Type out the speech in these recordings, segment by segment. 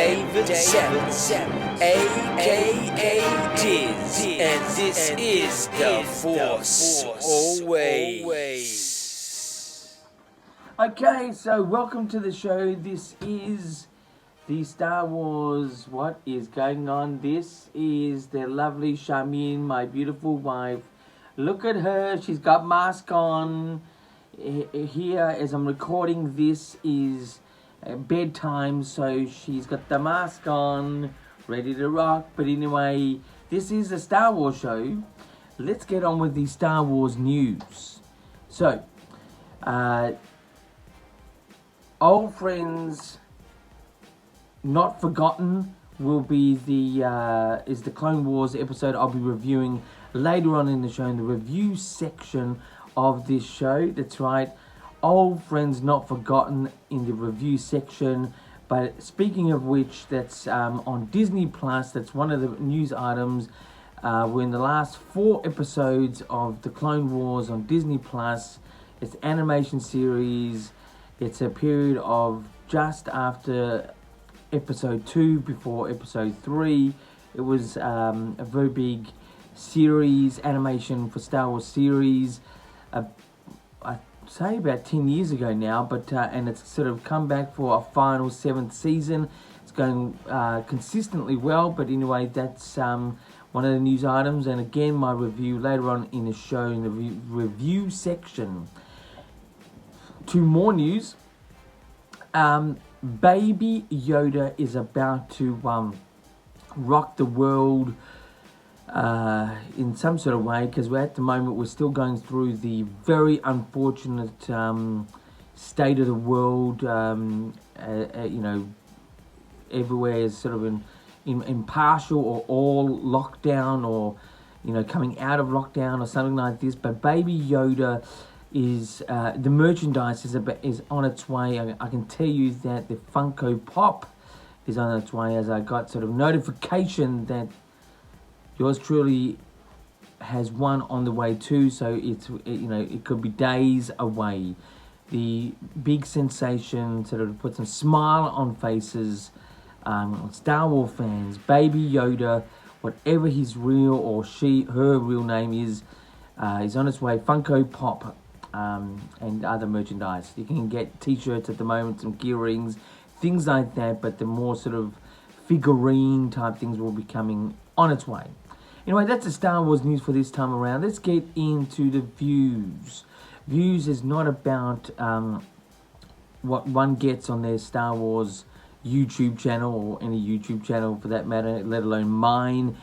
David Savage, a.k.a. Diz, and this is The Force Always. Okay, so welcome to the show. This is the Star Wars What Is Going On. This is the lovely Charmin, my beautiful wife. Look at her, she's got mask on. Here, as I'm recording, this is bedtime, so she's got the mask on, ready to rock. But anyway, this is a Star Wars show. Let's get on with the Star Wars news. So, Old Friends Not Forgotten will be is the Clone Wars episode I'll be reviewing later on in the show, in the review section of this show. That's right, Old Friends Not Forgotten in the review section. But speaking of which, that's on Disney Plus. That's one of the news items. We're in the last 4 episodes of the Clone Wars on Disney Plus. It's an animation series. It's a period of just after episode 2, before episode 3. It was a very big series, animation for Star Wars series. I'd say about 10 years ago now, but and it's sort of come back for a final 7th season. It's going consistently well, but anyway, that's one of the news items. And again, my review later on in the show, in the review section. 2 more news. Baby Yoda is about to rock the world in some sort of way, because at the moment we're still going through the very unfortunate state of the world. Everywhere is sort of in partial or all lockdown, or coming out of lockdown or something like this. But Baby Yoda is the merchandise is on its way. I can tell you that the Funko Pop is on its way, as I got sort of notification that yours truly has one on the way too. So it could be days away. The big sensation sort of put some smile on faces. Star Wars fans, Baby Yoda, whatever his real or her real name is on its way. Funko Pop and other merchandise. You can get t-shirts at the moment, some key rings, things like that, but the more sort of figurine type things will be coming on its way. Anyway, that's the Star Wars news for this time around. Let's get into the views. Views is not about what one gets on their Star Wars YouTube channel, or any YouTube channel for that matter, let alone mine.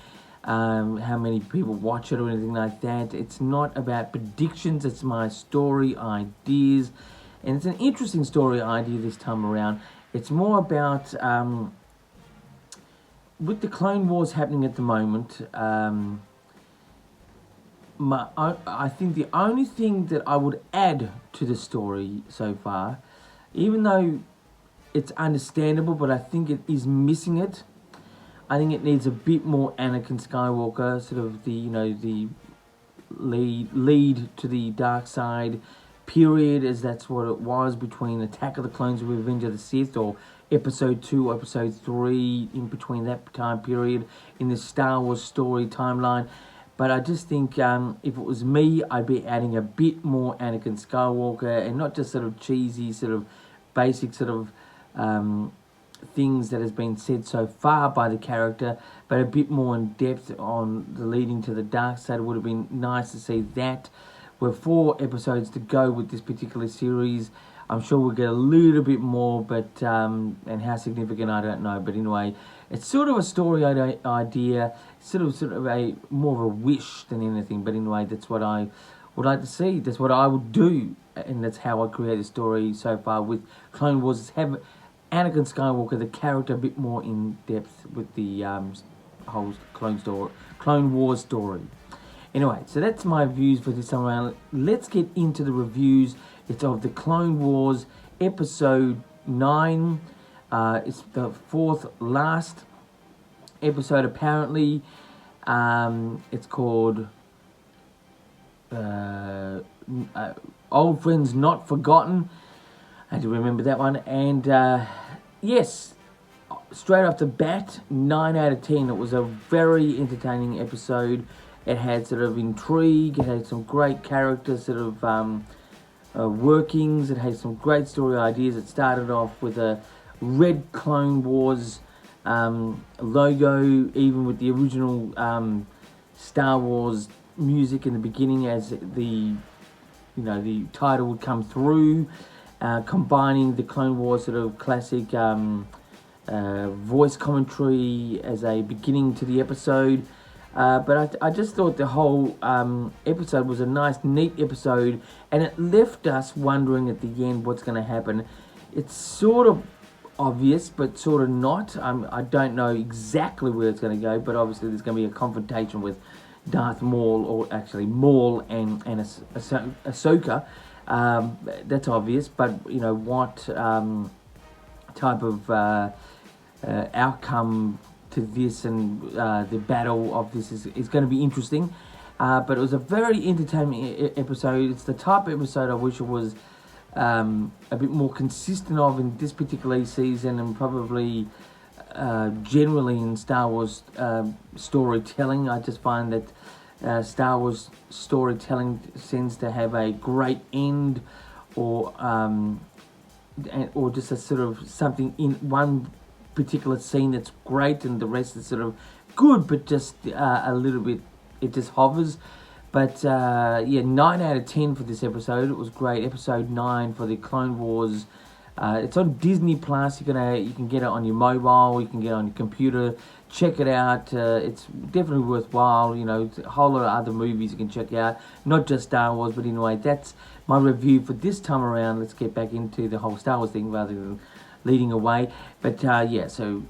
How many people watch it or anything like that. It's not about predictions. It's my story ideas, and it's an interesting story idea this time around. It's more about with the Clone Wars happening at the moment. I think the only thing that I would add to the story so far, even though it's understandable, but I think it is missing it. I think it needs a bit more Anakin Skywalker, sort of the lead to the dark side period, as that's what it was between Attack of the Clones and Revenge of the Sith, or episode 2, episode 3, in between that time period in the Star Wars story timeline. But I just think if it was me, I'd be adding a bit more Anakin Skywalker, and not just sort of cheesy, sort of basic sort of things that has been said so far by the character, but a bit more in depth on the leading to the dark side. It would have been nice to see that. We're 4 episodes to go with this particular series. I'm sure we'll get a little bit more, but and how significant I don't know. But anyway, it's sort of a story idea, sort of a more of a wish than anything. But anyway, that's what I would like to see. That's what I would do, and that's how I create a story so far with Clone Wars. Is have Anakin Skywalker, the character, a bit more in depth with the whole Clone Wars story. Anyway, so that's my views for this time around. Let's get into the reviews. It's of the Clone Wars episode 9. It's the 4th last episode apparently. It's called Old Friends Not Forgotten. I had to remember that one. And yes, straight off the bat, 9 out of 10. It was a very entertaining episode. It had sort of intrigue. It had some great characters, sort of workings. It had some great story ideas. It started off with a red Clone Wars logo, even with the original Star Wars music in the beginning, as the title would come through, combining the Clone Wars sort of classic voice commentary as a beginning to the episode. But I just thought the whole episode was a nice, neat episode, and it left us wondering at the end what's going to happen. It's sort of obvious, but sort of not. I don't know exactly where it's going to go, but obviously there's going to be a confrontation with Darth Maul, or actually Maul and Ahsoka. That's obvious, but what type of outcome to this and the battle of this is going to be interesting. But it was a very entertaining episode. It's the type of episode I wish it was a bit more consistent of in this particular season, and probably generally in Star Wars storytelling. I just find that Star Wars storytelling tends to have a great end, or just a sort of something in one particular scene that's great, and the rest is sort of good, but just a little bit, it just hovers. But 9 out of 10 for this episode. It was great. Episode 9 for the Clone Wars. It's on Disney Plus. You can get it on your mobile. You can get it on your computer. Check it out. It's definitely worthwhile. A whole lot of other movies you can check out. Not just Star Wars, but anyway, that's my review for this time around. Let's get back into the whole Star Wars thing rather than leading away. But so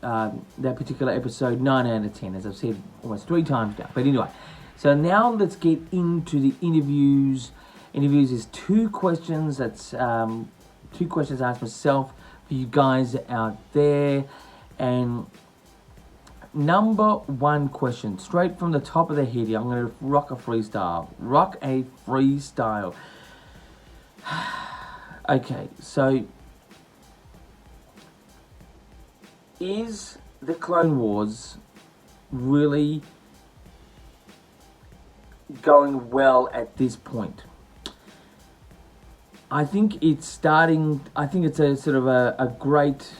that particular episode, 9 out of 10, as I've said almost 3 times now. But anyway, so now let's get into the interviews. Interviews is 2 questions. That's 2 questions I asked myself for you guys out there. And number 1 question, straight from the top of the head here. I'm going to rock a freestyle. Okay, so is the Clone Wars really going well at this point? I think it's starting. I think it's a sort of a great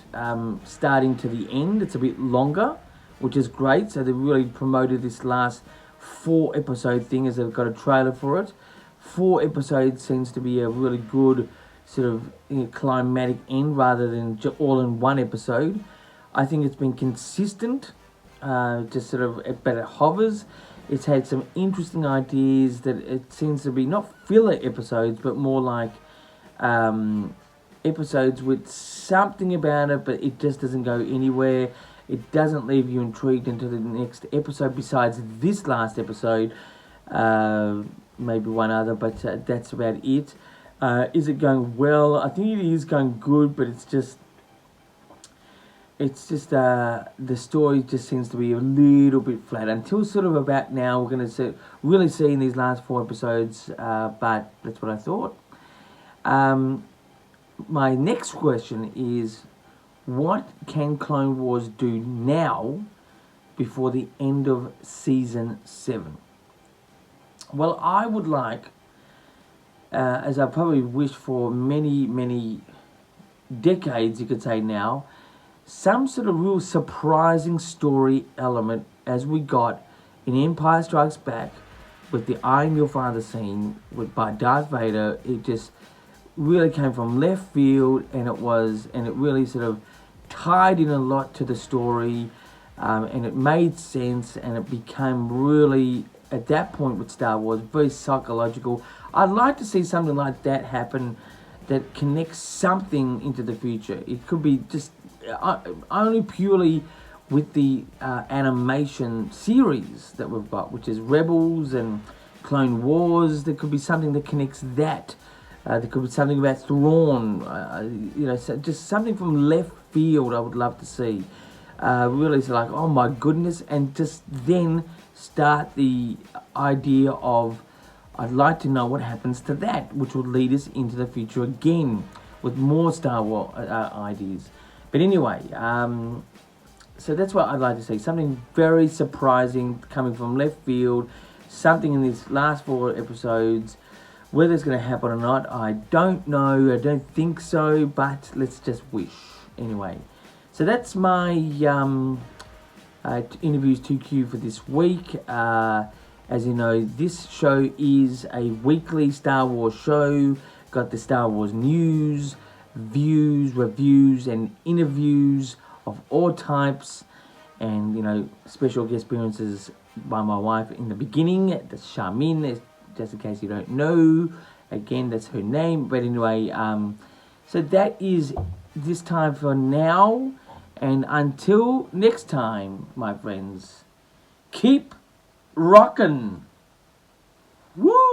starting to the end. It's a bit longer, which is great. So they've really promoted this last 4 episode thing, as they've got a trailer for it. 4 episodes seems to be a really good sort of climatic end, rather than all in one episode. I think it's been consistent, just sort of, but it hovers. It's had some interesting ideas that it seems to be not filler episodes, but more like episodes with something about it, but it just doesn't go anywhere. It doesn't leave you intrigued into the next episode, besides this last episode. Maybe one other, but that's about it. Is it going well? I think it is going good, but it's just the story just seems to be a little bit flat until sort of about now. We're going to really see in these last 4 episodes, but that's what I thought. My next question is, what can Clone Wars do now before the end of season 7? Well, I would like, as I probably wished for many decades, you could say now, some sort of real surprising story element, as we got in Empire Strikes Back with the I Am Your Father scene by Darth Vader. It just really came from left field, and it really sort of tied in a lot to the story, and it made sense, and it became really, at that point with Star Wars, very psychological. I'd like to see something like that happen, that connects something into the future. It could be just only purely with the animation series that we've got, which is Rebels and Clone Wars. There could be something that connects that. There could be something about Thrawn, so just something from left field I would love to see. Really, it's like, oh my goodness, and just then start the idea of, I'd like to know what happens to that, which would lead us into the future again with more Star Wars ideas. But anyway, So that's what I'd like to see. Something very surprising coming from left field. Something in these last 4 episodes. Whether it's going to happen or not, I don't know. I don't think so. But let's just wish. Anyway. So that's my interviews 2Q for this week. As you know, this show is a weekly Star Wars show. Got the Star Wars news, views, reviews, and interviews of all types, and special guest appearances by my wife in the beginning. That's Charmin, just in case you don't know. Again, that's her name. But anyway, so that is this time for now, and until next time, my friends, keep rockin'. Woo!